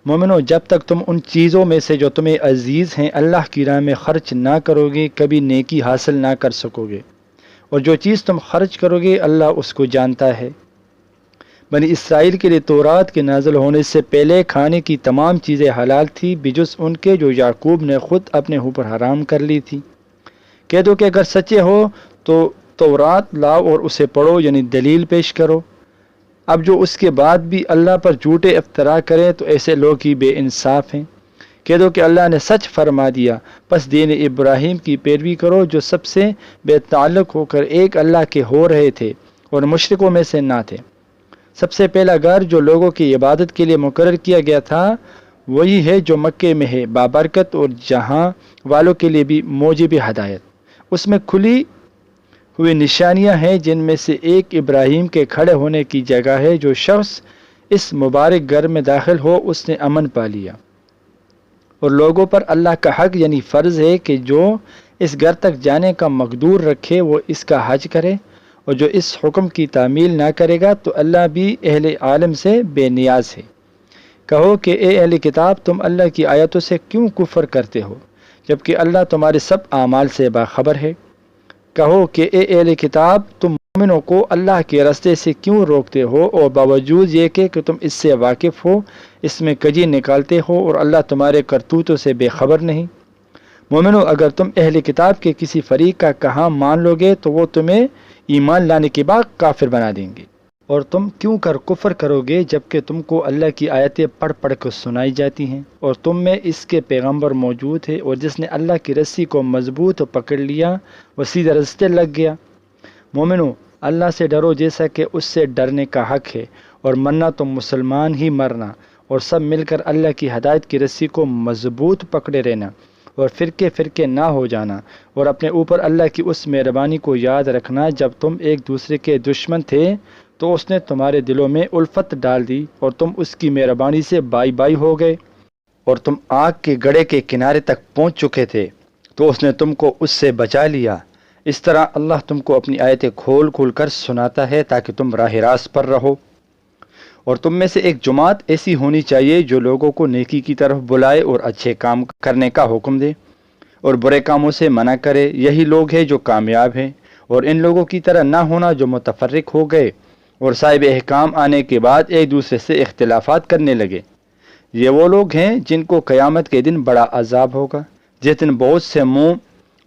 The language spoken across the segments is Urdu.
مومنو، جب تک تم ان چیزوں میں سے جو تمہیں عزیز ہیں اللہ کی راہ میں خرچ نہ کرو گے کبھی نیکی حاصل نہ کر سکو گے، اور جو چیز تم خرچ کرو گے اللہ اس کو جانتا ہے۔ بنی اسرائیل کے لیے تورات کے نازل ہونے سے پہلے کھانے کی تمام چیزیں حلال تھی بجز ان کے جو یعقوب نے خود اپنے اوپر حرام کر لی تھی۔ کہہ دو کہ اگر سچے ہو تو تورات لاؤ اور اسے پڑھو، یعنی دلیل پیش کرو۔ اب جو اس کے بعد بھی اللہ پر جھوٹے افترا کریں تو ایسے لوگ ہی بے انصاف ہیں۔ کہہ دو کہ اللہ نے سچ فرما دیا، پس دین ابراہیم کی پیروی کرو جو سب سے بے تعلق ہو کر ایک اللہ کے ہو رہے تھے اور مشرکوں میں سے نہ تھے۔ سب سے پہلا گھر جو لوگوں کی عبادت کے لیے مقرر کیا گیا تھا وہی ہے جو مکے میں ہے، بابرکت اور جہاں والوں کے لیے بھی موجب ہدایت۔ اس میں کھلی ہوئی نشانیاں ہیں جن میں سے ایک ابراہیم کے کھڑے ہونے کی جگہ ہے۔ جو شخص اس مبارک گھر میں داخل ہو اس نے امن پا لیا، اور لوگوں پر اللہ کا حق یعنی فرض ہے کہ جو اس گھر تک جانے کا مقدور رکھے وہ اس کا حج کرے، اور جو اس حکم کی تعمیل نہ کرے گا تو اللہ بھی اہل عالم سے بے نیاز ہے۔ کہو کہ اے اہل کتاب، تم اللہ کی آیتوں سے کیوں کفر کرتے ہو جبکہ اللہ تمہارے سب اعمال سے باخبر ہے۔ کہو کہ اے اہل کتاب، تم مومنوں کو اللہ کے راستے سے کیوں روکتے ہو اور باوجود یہ کہ تم اس سے واقف ہو اس میں کجی نکالتے ہو اور اللہ تمہارے کرتوتوں سے بے خبر نہیں۔ مومنو، اگر تم اہل کتاب کے کسی فریق کا کہاں مان لو گے تو وہ تمہیں ایمان لانے کے بعد کافر بنا دیں گے، اور تم کیوں کر کفر کرو گے جبکہ تم کو اللہ کی آیتیں پڑھ پڑھ کر سنائی جاتی ہیں اور تم میں اس کے پیغمبر موجود ہے، اور جس نے اللہ کی رسی کو مضبوط پکڑ لیا وہ سیدھے راستے لگ گیا۔ مومنو، اللہ سے ڈرو جیسا کہ اس سے ڈرنے کا حق ہے، اور مرنا تو مسلمان ہی مرنا، اور سب مل کر اللہ کی ہدایت کی رسی کو مضبوط پکڑے رہنا اور فرقے فرقے نہ ہو جانا، اور اپنے اوپر اللہ کی اس مہربانی کو یاد رکھنا جب تم ایک دوسرے کے دشمن تھے تو اس نے تمہارے دلوں میں الفت ڈال دی اور تم اس کی مہربانی سے بائی بائی ہو گئے، اور تم آگ کے گڑھے کے کنارے تک پہنچ چکے تھے تو اس نے تم کو اس سے بچا لیا۔ اس طرح اللہ تم کو اپنی آیتیں کھول کھول کر سناتا ہے تاکہ تم راہ راست پر رہو۔ اور تم میں سے ایک جماعت ایسی ہونی چاہیے جو لوگوں کو نیکی کی طرف بلائے اور اچھے کام کرنے کا حکم دے اور برے کاموں سے منع کرے، یہی لوگ ہیں جو کامیاب ہیں۔ اور ان لوگوں کی طرح نہ ہونا جو متفرق ہو گئے اور صاحب احکام آنے کے بعد ایک دوسرے سے اختلافات کرنے لگے۔ یہ وہ لوگ ہیں جن کو قیامت کے دن بڑا عذاب ہوگا، جس دن بہت سے منہ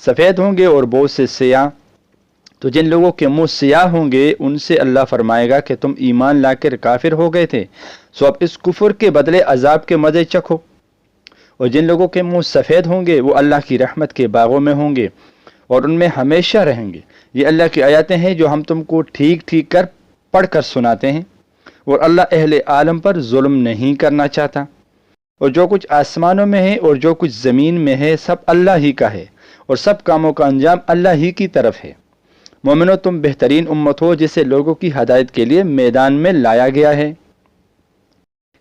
سفید ہوں گے اور بہت سے سیاہ۔ تو جن لوگوں کے منہ سیاہ ہوں گے ان سے اللہ فرمائے گا کہ تم ایمان لا کر کافر ہو گئے تھے، سو اب اس کفر کے بدلے عذاب کے مزے چکھو۔ اور جن لوگوں کے منہ سفید ہوں گے وہ اللہ کی رحمت کے باغوں میں ہوں گے اور ان میں ہمیشہ رہیں گے۔ یہ اللہ کی آیاتیں ہیں جو ہم تم کو ٹھیک ٹھیک کر پڑھ کر سناتے ہیں، اور اللہ اہل عالم پر ظلم نہیں کرنا چاہتا۔ اور جو کچھ آسمانوں میں ہے اور جو کچھ زمین میں ہے سب اللہ ہی کا ہے، اور سب کاموں کا انجام اللہ ہی کی طرف ہے۔ مومنو، تم بہترین امت ہو جسے لوگوں کی ہدایت کے لیے میدان میں لایا گیا ہے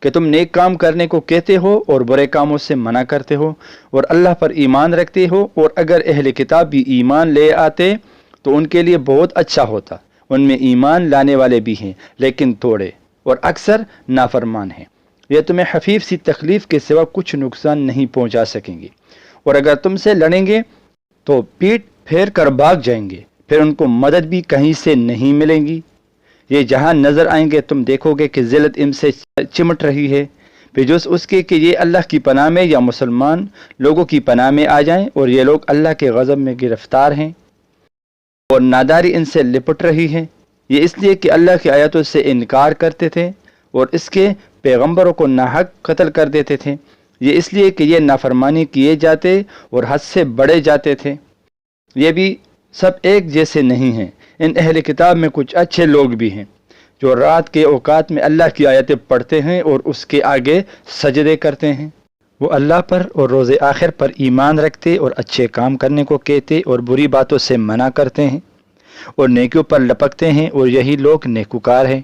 کہ تم نیک کام کرنے کو کہتے ہو اور برے کاموں سے منع کرتے ہو اور اللہ پر ایمان رکھتے ہو۔ اور اگر اہل کتاب بھی ایمان لے آتے تو ان کے لیے بہت اچھا ہوتا، ان میں ایمان لانے والے بھی ہیں لیکن تھوڑے اور اکثر نافرمان ہیں۔ یہ تمہیں خفیف سی تکلیف کے سوا کچھ نقصان نہیں پہنچا سکیں گے، اور اگر تم سے لڑیں گے تو پیٹ پھیر کر بھاگ جائیں گے، پھر ان کو مدد بھی کہیں سے نہیں ملے گی۔ یہ جہاں نظر آئیں گے تم دیکھو گے کہ ذلت ان سے چمٹ رہی ہے، بجز اس کے کہ یہ اللہ کی پناہ میں یا مسلمان لوگوں کی پناہ میں آ جائیں، اور یہ لوگ اللہ کے غضب میں گرفتار ہیں اور ناداری ان سے لپٹ رہی ہے۔ یہ اس لیے کہ اللہ کی آیاتوں سے انکار کرتے تھے اور اس کے پیغمبروں کو ناحق قتل کر دیتے تھے۔ یہ اس لیے کہ یہ نافرمانی کیے جاتے اور حد سے بڑھے جاتے تھے۔ یہ بھی سب ایک جیسے نہیں ہیں۔ ان اہل کتاب میں کچھ اچھے لوگ بھی ہیں جو رات کے اوقات میں اللہ کی آیتیں پڑھتے ہیں اور اس کے آگے سجدے کرتے ہیں۔ وہ اللہ پر اور روز آخر پر ایمان رکھتے اور اچھے کام کرنے کو کہتے اور بری باتوں سے منع کرتے ہیں اور نیکیوں پر لپکتے ہیں، اور یہی لوگ نیکوکار ہیں۔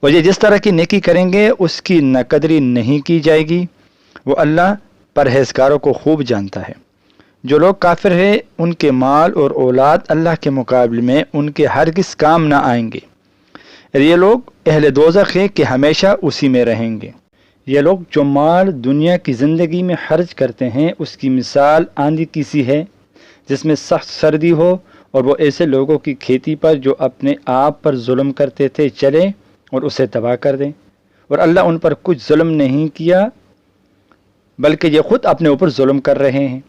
اور یہ جس طرح کی نیکی کریں گے اس کی نہ قدری نہیں کی جائے گی، وہ اللہ پرہیزگاروں کو خوب جانتا ہے۔ جو لوگ کافر ہیں ان کے مال اور اولاد اللہ کے مقابلے میں ان کے ہرگز کام نہ آئیں گے، اور یہ لوگ اہل دوزخ ہیں کہ ہمیشہ اسی میں رہیں گے۔ یہ لوگ جو مال دنیا کی زندگی میں خرچ کرتے ہیں اس کی مثال آندھی کی سی ہے جس میں سخت سردی ہو اور وہ ایسے لوگوں کی کھیتی پر جو اپنے آپ پر ظلم کرتے تھے چلے اور اسے تباہ کر دیں، اور اللہ ان پر کچھ ظلم نہیں کیا بلکہ یہ خود اپنے اوپر ظلم کر رہے ہیں۔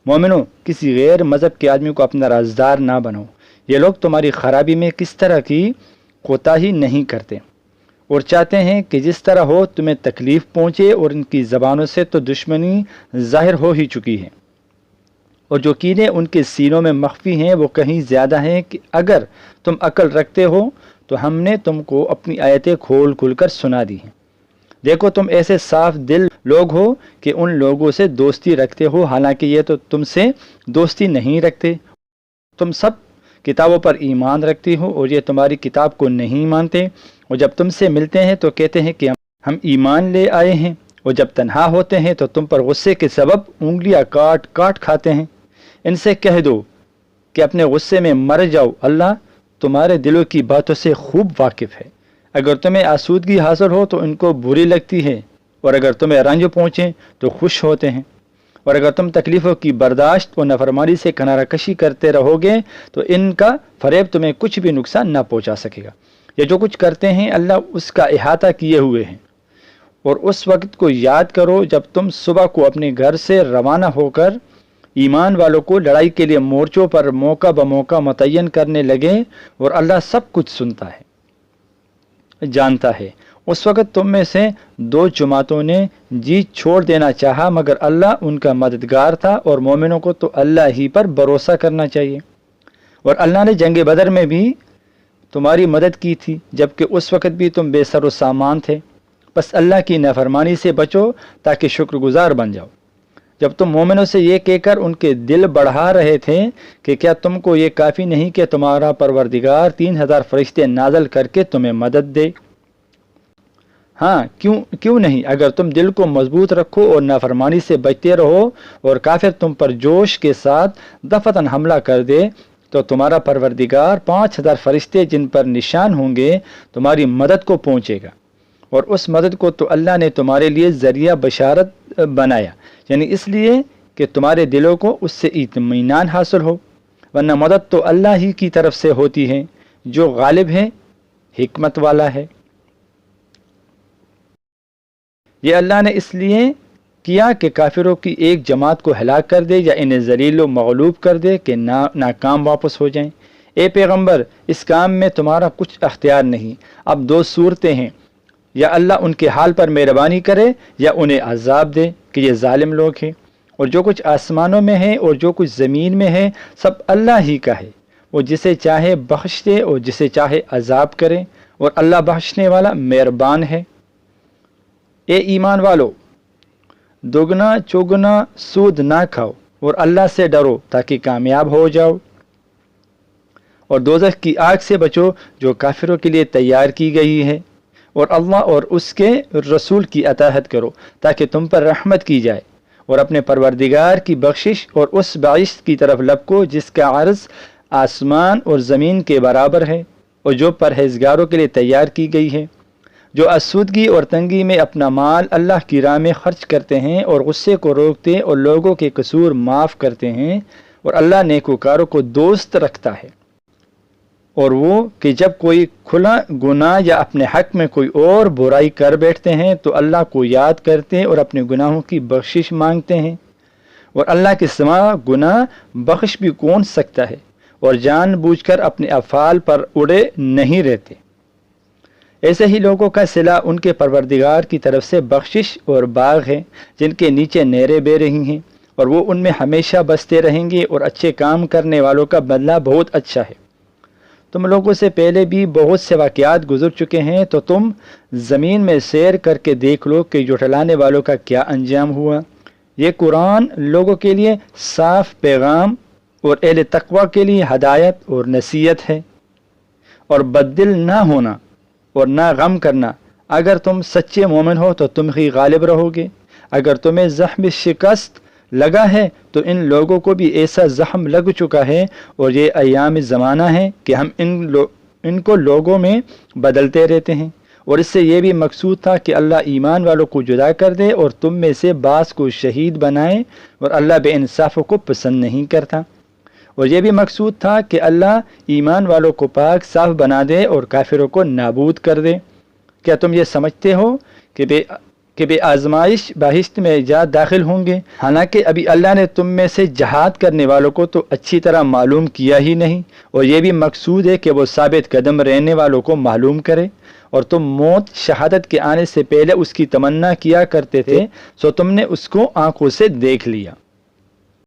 مومنو، کسی غیر مذہب کے آدمی کو اپنا رازدار نہ بنو۔ یہ لوگ تمہاری خرابی میں کس طرح کی کوتاہی نہیں کرتے اور چاہتے ہیں کہ جس طرح ہو تمہیں تکلیف پہنچے، اور ان کی زبانوں سے تو دشمنی ظاہر ہو ہی چکی ہے، اور جو کینے ان کے سینوں میں مخفی ہیں وہ کہیں زیادہ ہیں کہ اگر تم عقل رکھتے ہو تو ہم نے تم کو اپنی آیتیں کھول کھول کر سنا دی ہیں۔ دیکھو تم ایسے صاف دل لوگ ہو کہ ان لوگوں سے دوستی رکھتے ہو، حالانکہ یہ تو تم سے دوستی نہیں رکھتے۔ تم سب کتابوں پر ایمان رکھتے ہو اور یہ تمہاری کتاب کو نہیں مانتے، اور جب تم سے ملتے ہیں تو کہتے ہیں کہ ہم ایمان لے آئے ہیں، اور جب تنہا ہوتے ہیں تو تم پر غصے کے سبب انگلیاں کاٹ کاٹ کھاتے ہیں۔ ان سے کہہ دو کہ اپنے غصے میں مر جاؤ، اللہ تمہارے دلوں کی باتوں سے خوب واقف ہے۔ اگر تمہیں آسودگی حاصل ہو تو ان کو بری لگتی ہے، اور اگر تمہیں رنج پہنچے تو خوش ہوتے ہیں، اور اگر تم تکلیفوں کی برداشت و نافرمانی سے کنارہ کشی کرتے رہو گے تو ان کا فریب تمہیں کچھ بھی نقصان نہ پہنچا سکے گا۔ یہ جو کچھ کرتے ہیں اللہ اس کا احاطہ کیے ہوئے ہیں۔ اور اس وقت کو یاد کرو جب تم صبح کو اپنے گھر سے روانہ ہو کر ایمان والوں کو لڑائی کے لیے مورچوں پر موقع بموقع متعین کرنے لگے، اور اللہ سب کچھ سنتا ہے، جانتا ہے۔ اس وقت تم میں سے دو جماعتوں نے جیت چھوڑ دینا چاہا، مگر اللہ ان کا مددگار تھا، اور مومنوں کو تو اللہ ہی پر بھروسہ کرنا چاہیے۔ اور اللہ نے جنگ بدر میں بھی تمہاری مدد کی تھی، جبکہ اس وقت بھی تم بے سر و سامان تھے۔ بس اللہ کی نافرمانی سے بچو تاکہ شکر گزار بن جاؤ۔ جب تم مومنوں سے یہ کہہ کر ان کے دل بڑھا رہے تھے کہ کیا تم کو یہ کافی نہیں کہ تمہارا پروردگار 3000 فرشتے نازل کر کے تمہیں مدد دے؟ ہاں کیوں نہیں، اگر تم دل کو مضبوط رکھو اور نافرمانی سے بچتے رہو اور کافر تم پر جوش کے ساتھ دفتن حملہ کر دے تو تمہارا پروردگار 5000 فرشتے جن پر نشان ہوں گے تمہاری مدد کو پہنچے گا، اور اس مدد کو تو اللہ نے تمہارے لیے ذریعہ بشارت بنایا، یعنی اس لیے کہ تمہارے دلوں کو اس سے اطمینان حاصل ہو، ورنہ مدد تو اللہ ہی کی طرف سے ہوتی ہے جو غالب ہے، حکمت والا ہے۔ یہ اللہ نے اس لیے کیا کہ کافروں کی ایک جماعت کو ہلاک کر دے یا انہیں ذلیل و مغلوب کر دے کہ ناکام واپس ہو جائیں۔ اے پیغمبر، اس کام میں تمہارا کچھ اختیار نہیں۔ اب دو صورتیں ہیں، یا اللہ ان کے حال پر مہربانی کرے یا انہیں عذاب دے کہ یہ ظالم لوگ ہیں۔ اور جو کچھ آسمانوں میں ہے اور جو کچھ زمین میں ہے سب اللہ ہی کا ہے، وہ جسے چاہے بخش دے اور جسے چاہے عذاب کرے، اور اللہ بخشنے والا مہربان ہے۔ اے ایمان والو، دوگنا چوگنا سود نہ کھاؤ اور اللہ سے ڈرو تاکہ کامیاب ہو جاؤ، اور دوزخ کی آگ سے بچو جو کافروں کے لیے تیار کی گئی ہے، اور اللہ اور اس کے رسول کی اطاعت کرو تاکہ تم پر رحمت کی جائے، اور اپنے پروردگار کی بخشش اور اس بخشش کی طرف لپکو جس کا عرض آسمان اور زمین کے برابر ہے، اور جو پرہیزگاروں کے لیے تیار کی گئی ہے، جو آسودگی اور تنگی میں اپنا مال اللہ کی راہ میں خرچ کرتے ہیں اور غصے کو روکتے اور لوگوں کے قصور معاف کرتے ہیں، اور اللہ نیکوکاروں کو دوست رکھتا ہے۔ اور وہ کہ جب کوئی کھلا گناہ یا اپنے حق میں کوئی اور برائی کر بیٹھتے ہیں تو اللہ کو یاد کرتے اور اپنے گناہوں کی بخشش مانگتے ہیں، اور اللہ کے سوا گناہ بخش بھی کون سکتا ہے، اور جان بوجھ کر اپنے افعال پر اڑے نہیں رہتے۔ ایسے ہی لوگوں کا صلہ ان کے پروردگار کی طرف سے بخشش اور باغ ہے جن کے نیچے نہریں بہہ رہی ہیں، اور وہ ان میں ہمیشہ بستے رہیں گے، اور اچھے کام کرنے والوں کا بدلہ بہت اچھا ہے۔ تم لوگوں سے پہلے بھی بہت سے واقعات گزر چکے ہیں، تو تم زمین میں سیر کر کے دیکھ لو کہ جھٹلانے والوں کا کیا انجام ہوا۔ یہ قرآن لوگوں کے لیے صاف پیغام اور اہل تقوی کے لیے ہدایت اور نصیحت ہے۔ اور بددل نہ ہونا اور نہ غم کرنا، اگر تم سچے مومن ہو تو تم ہی غالب رہو گے۔ اگر تمہیں زخم شکست لگا ہے تو ان لوگوں کو بھی ایسا زخم لگ چکا ہے، اور یہ ایام زمانہ ہے کہ ہم ان کو لوگوں میں بدلتے رہتے ہیں، اور اس سے یہ بھی مقصود تھا کہ اللہ ایمان والوں کو جدا کر دے اور تم میں سے بعض کو شہید بنائے، اور اللہ بے انصافوں کو پسند نہیں کرتا۔ اور یہ بھی مقصود تھا کہ اللہ ایمان والوں کو پاک صاف بنا دے اور کافروں کو نابود کر دے۔ کیا تم یہ سمجھتے ہو کہ بے آزمائش بہشت میں جا داخل ہوں گے؟ حالانکہ ابھی اللہ نے تم میں سے جہاد کرنے والوں کو تو اچھی طرح معلوم کیا ہی نہیں، اور یہ بھی مقصود ہے کہ وہ ثابت قدم رہنے والوں کو معلوم کرے۔ اور تم موت شہادت کے آنے سے پہلے اس کی تمنا کیا کرتے تھے، سو تم نے اس کو آنکھوں سے دیکھ لیا۔